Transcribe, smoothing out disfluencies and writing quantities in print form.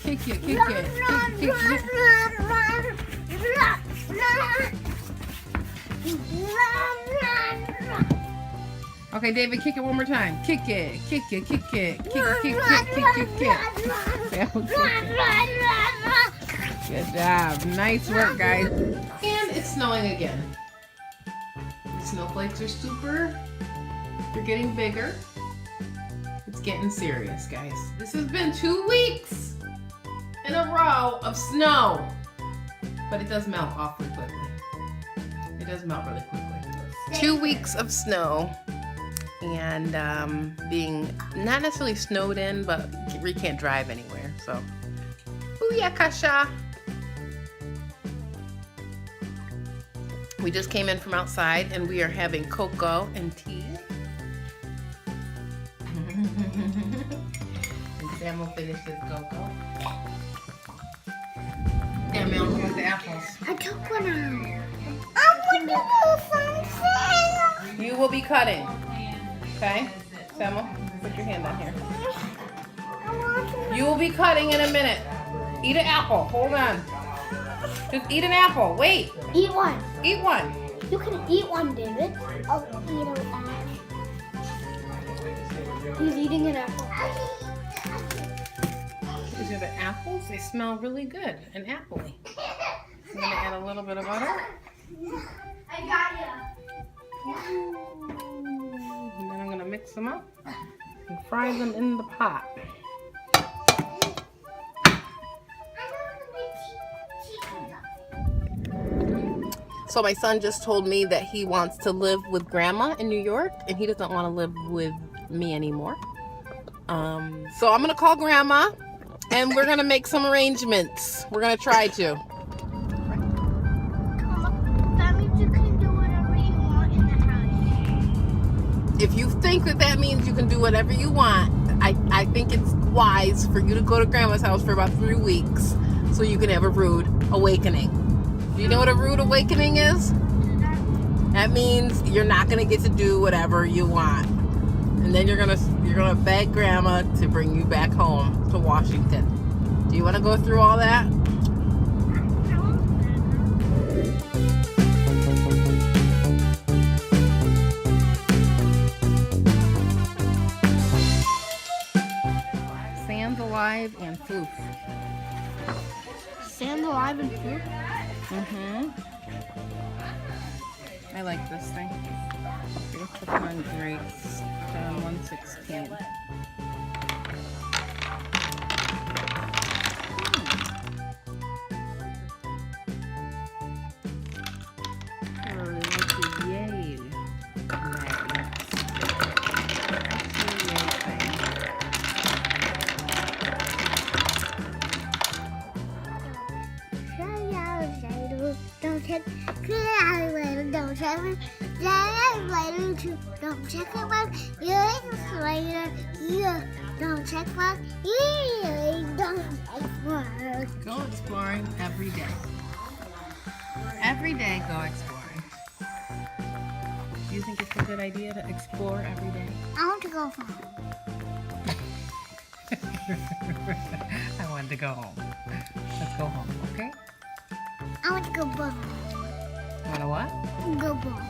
Kick it, kick Run, it. run, Kick run, it. run, run, run, run. Run, run, run. Okay, David, kick it one more time. Kick it, kick it, kick it. Kick, Run, kick, run, kick, kick, run, kick, kick. run, Sam will run, kick run, it. run, run, run. Good job. Nice work, guys. And it's snowing again. The snowflakes are super. They're getting bigger. It's getting serious, guys. This has been 2 weeks in a row of snow. But it does melt awfully quickly. It does melt really quickly. 2 weeks of snow. And being not necessarily snowed in, but we can't drive anywhere. So, booyah, Kasha. We just came in from outside and we are having cocoa and tea. And Sam will finish his cocoa. Yeah, Mel, with the apples. I took one out. I want to do something. You will be cutting. Okay? Samuel, put your hand on here. I want to. You will be cutting in a minute. Eat an apple. Hold on. Just eat an apple. Wait. Eat one. Eat one. You can eat one, David. I'll eat it with Ash. He's eating an apple. These are the apples. They smell really good and appley. I'm going to add a little bit of butter. I got you. And then I'm going to mix them up and fry them in the pot. So my son just told me that he wants to live with grandma in New York and he doesn't want to live with me anymore. So I'm going to call grandma and we're going to make some arrangements. We're going to try to. That means you can do whatever you want in the house. If you think that means you can do whatever you want, I think it's wise for you to go to grandma's house for about 3 weeks so you can have a rude awakening. Do you know what a rude awakening is? That means you're not gonna get to do whatever you want, and then you're gonna beg grandma to bring you back home to Washington. Do you want to go through all that? Sam's alive and poof. Sam's alive and food. I like this thing. We're put them on grapes. 116. Yay. Don't check. Don't check. Don't check it when you're later. You don't check what you don't work. Go exploring every day. Every day, go exploring. Do you think it's a good idea to explore every day? I want to go home. I wanted to go home. Let's go home, okay? I want to go bowling. Want to what? Go bowling.